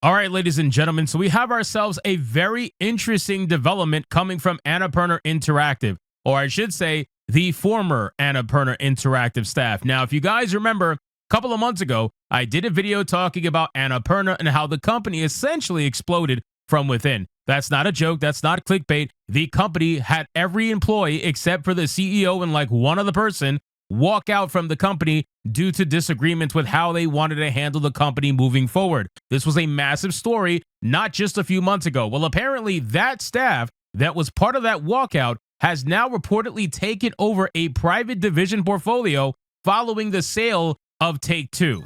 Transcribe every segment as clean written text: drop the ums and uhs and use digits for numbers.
All right, ladies and gentlemen, so we have ourselves a very interesting development coming from Annapurna Interactive, or I should say, the former Annapurna Interactive staff. Now, if you guys remember, a couple of months ago, I did a video talking about Annapurna and how the company essentially exploded from within. That's not a joke. That's not clickbait. The company had every employee except for the CEO and like one other person walk out from the company due to disagreements with how they wanted to handle the company moving forward. This was a massive story not just a few months ago. Well, apparently that staff that was part of that walkout has now reportedly taken over a private division portfolio following the sale of Take-Two.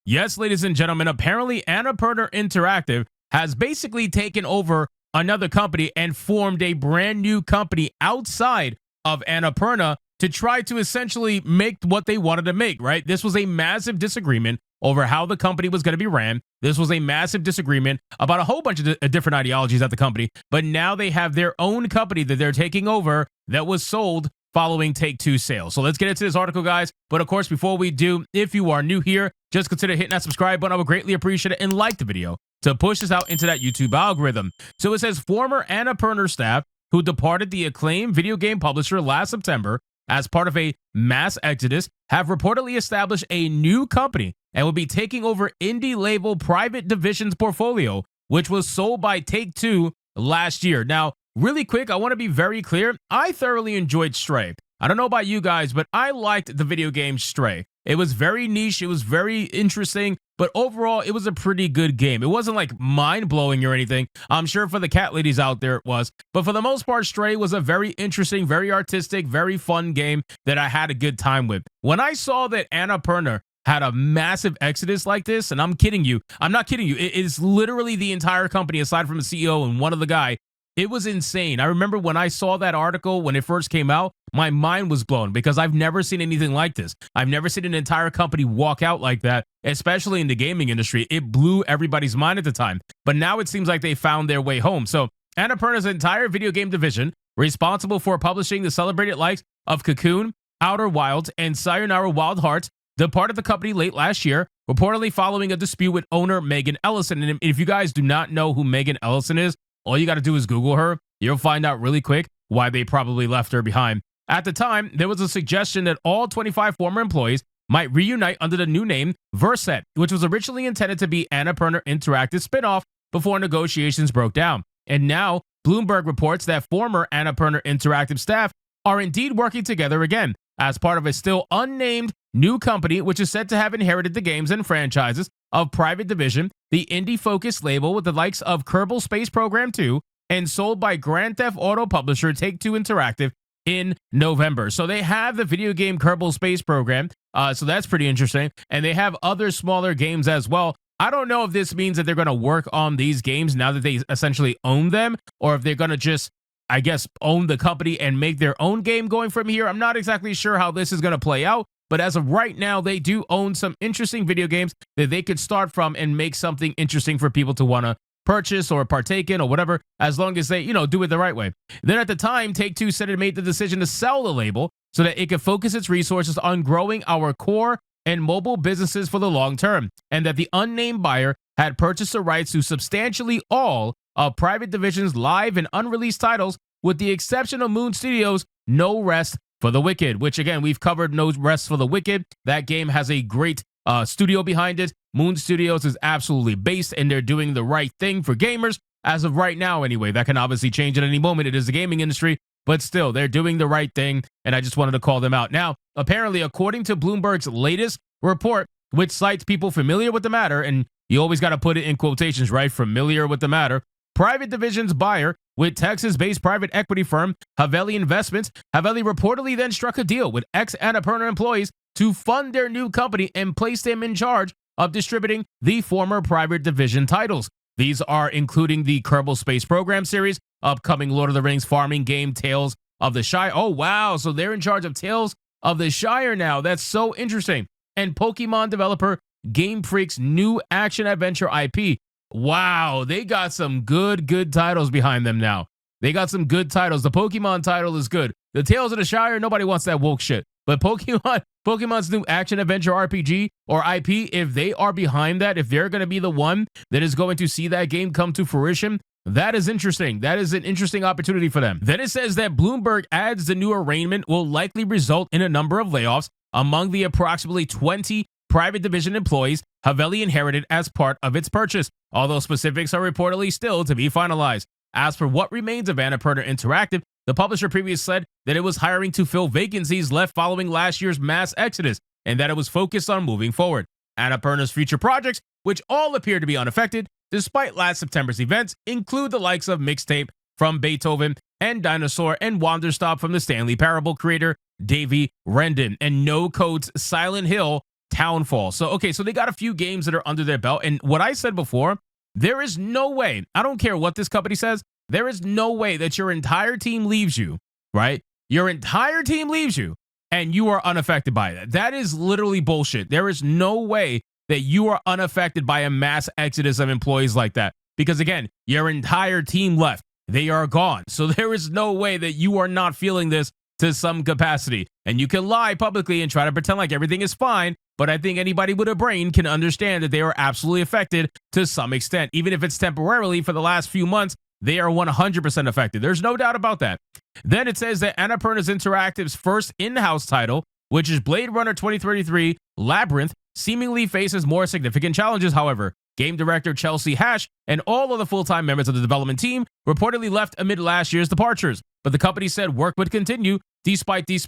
Yes, ladies and gentlemen, apparently Annapurna Interactive has basically taken over another company and formed a brand new company outside of Annapurna to try to essentially make what they wanted to make, right? This was a massive disagreement over how the company was going to be ran. This was a massive disagreement about a whole bunch of different ideologies at the company, but now they have their own company that they're taking over that was sold following Take-Two sale. So let's get into this article, guys. But of course, before we do, if you are new here, just consider hitting that subscribe button. I would greatly appreciate it, and like the video to push this out into that YouTube algorithm. So it says former Annapurna staff who departed the acclaimed video game publisher last September as part of a mass exodus have reportedly established a new company and will be taking over indie label Private Division's portfolio, which was sold by Take-Two last year. Now, really quick, I want to be very clear. I thoroughly enjoyed Stray. I don't know about you guys, but I liked the video game Stray. It was very niche. It was very interesting, but overall, it was a pretty good game. It wasn't like mind-blowing or anything. I'm sure for the cat ladies out there it was, but for the most part, Stray was a very interesting, very artistic, very fun game that I had a good time with. When I saw that Annapurna had a massive exodus like this, and I'm kidding you, I'm not kidding you, it is literally the entire company aside from the CEO and one other guy. It was insane. I remember when I saw that article when it first came out, my mind was blown because I've never seen anything like this. I've never seen an entire company walk out like that, especially in the gaming industry. It blew everybody's mind at the time. But now it seems like they found their way home. So Annapurna's entire video game division, responsible for publishing the celebrated likes of Cocoon, Outer Wilds, and Sayonara Wild Hearts, departed the company late last year, reportedly following a dispute with owner Megan Ellison. And if you guys do not know who Megan Ellison is, all you got to do is Google her. You'll find out really quick why they probably left her behind. At the time, there was a suggestion that all 25 former employees might reunite under the new name Verset, which was originally intended to be Annapurna Interactive spinoff before negotiations broke down. And now, Bloomberg reports that former Annapurna Interactive staff are indeed working together again as part of a still unnamed new company, which is said to have inherited the games and franchises of Private Division, the indie-focused label with the likes of Kerbal Space Program 2, and sold by Grand Theft Auto publisher Take-Two Interactive in November. So they have the video game Kerbal Space Program, so that's pretty interesting, and they have other smaller games as well. I don't know if this means that they're going to work on these games now that they essentially own them, or if they're going to just, I guess, own the company and make their own game going from here. I'm not exactly sure how this is going to play out, but as of right now, they do own some interesting video games that they could start from and make something interesting for people to want to purchase or partake in or whatever, as long as they, do it the right way. Then at the time, Take-Two said it made the decision to sell the label so that it could focus its resources on growing our core and mobile businesses for the long term, and that the unnamed buyer had purchased the rights to substantially all of Private Division's live and unreleased titles, with the exception of Moon Studios' No Rest for the Wicked, which again, we've covered No Rest for the Wicked. That game has a great studio behind it. Moon Studios is absolutely based, and they're doing the right thing for gamers as of right now anyway. That can obviously change at any moment. It is the gaming industry, but still, they're doing the right thing, and I just wanted to call them out. Now, apparently, according to Bloomberg's latest report, which cites people familiar with the matter, and you always got to put it in quotations, right? Familiar with the matter. Private Division's buyer, with Texas-based private equity firm Haveli Investments, Haveli reportedly then struck a deal with ex-Annapurna employees to fund their new company and place them in charge of distributing the former Private Division titles. These are including the Kerbal Space Program series, upcoming Lord of the Rings farming game Tales of the Shire. Oh, wow. So they're in charge of Tales of the Shire now. That's so interesting. And Pokemon developer Game Freak's new action-adventure IP. Wow, they got some good titles behind them now. They got some good titles. The Pokemon title is good. The Tales of the Shire, nobody wants that woke shit. But Pokemon's new action-adventure RPG or IP, if they are behind that, if they're going to be the one that is going to see that game come to fruition, that is interesting. That is an interesting opportunity for them. Then it says that Bloomberg adds the new arraignment will likely result in a number of layoffs among the approximately 20 private division employees Haveli inherited as part of its purchase, although specifics are reportedly still to be finalized. As for what remains of Annapurna Interactive, the publisher previously said that it was hiring to fill vacancies left following last year's mass exodus and that it was focused on moving forward. Annapurna's future projects, which all appear to be unaffected despite last September's events, include the likes of Mixtape from Beethoven and Dinosaur and Wanderstop from the Stanley Parable creator Davey Rendon and No Code's Silent Hill Townfall. So they got a few games that are under their belt. And what I said before, there is no way, I don't care what this company says, there is no way that your entire team leaves you, right? Your entire team leaves you and you are unaffected by that. That is literally bullshit. There is no way that you are unaffected by a mass exodus of employees like that. Because again, your entire team left. They are gone. So there is no way that you are not feeling this to some capacity. And you can lie publicly and try to pretend like everything is fine. But I think anybody with a brain can understand that they are absolutely affected to some extent. Even if it's temporarily for the last few months, they are 100% affected. There's no doubt about that. Then it says that Annapurna Interactive's first in-house title, which is Blade Runner 2033 Labyrinth, seemingly faces more significant challenges, however. Game director Chelsea Hash and all of the full-time members of the development team reportedly left amid last year's departures, but the company said work would continue despite these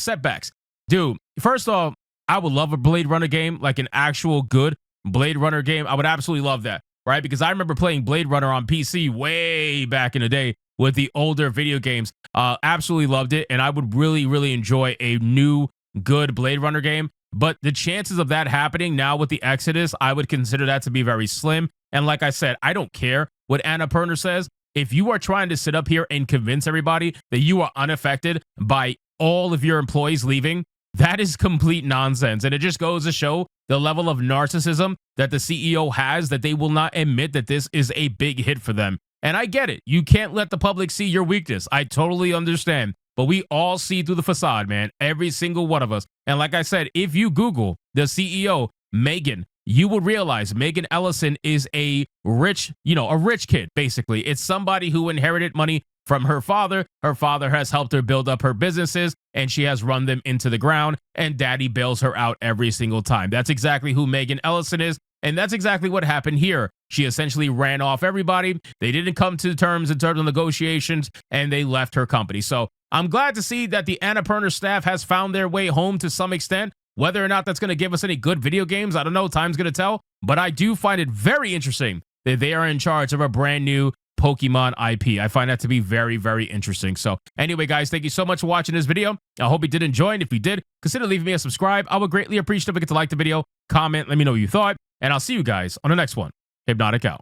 setbacks. Dude, first off, I would love a Blade Runner game, like an actual good Blade Runner game. I would absolutely love that, right? Because I remember playing Blade Runner on PC way back in the day with the older video games. Absolutely loved it, and I would really, really enjoy a new, good Blade Runner game. But the chances of that happening now with the Exodus, I would consider that to be very slim. And like I said, I don't care what Annapurna says. If you are trying to sit up here and convince everybody that you are unaffected by all of your employees leaving, that is complete nonsense. And it just goes to show the level of narcissism that the CEO has, that they will not admit that this is a big hit for them. And I get it. You can't let the public see your weakness. I totally understand. But we all see through the facade, man. Every single one of us. And like I said, if you Google the CEO, Megan, you will realize Megan Ellison is a rich kid, basically. It's somebody who inherited money from her father. Her father has helped her build up her businesses, and she has run them into the ground, and daddy bails her out every single time. That's exactly who Megan Ellison is, and that's exactly what happened here. She essentially ran off everybody. They didn't come to terms in terms of negotiations, and they left her company. So I'm glad to see that the Annapurna staff has found their way home to some extent. Whether or not that's going to give us any good video games, I don't know. Time's going to tell. But I do find it very interesting that they are in charge of a brand new Pokemon IP. I find that to be very, very interesting. So anyway, guys, thank you so much for watching this video. I hope you did enjoy. And if you did, consider leaving me a subscribe. I would greatly appreciate if you could like the video, comment, let me know what you thought. And I'll see you guys on the next one. Hypnotic out.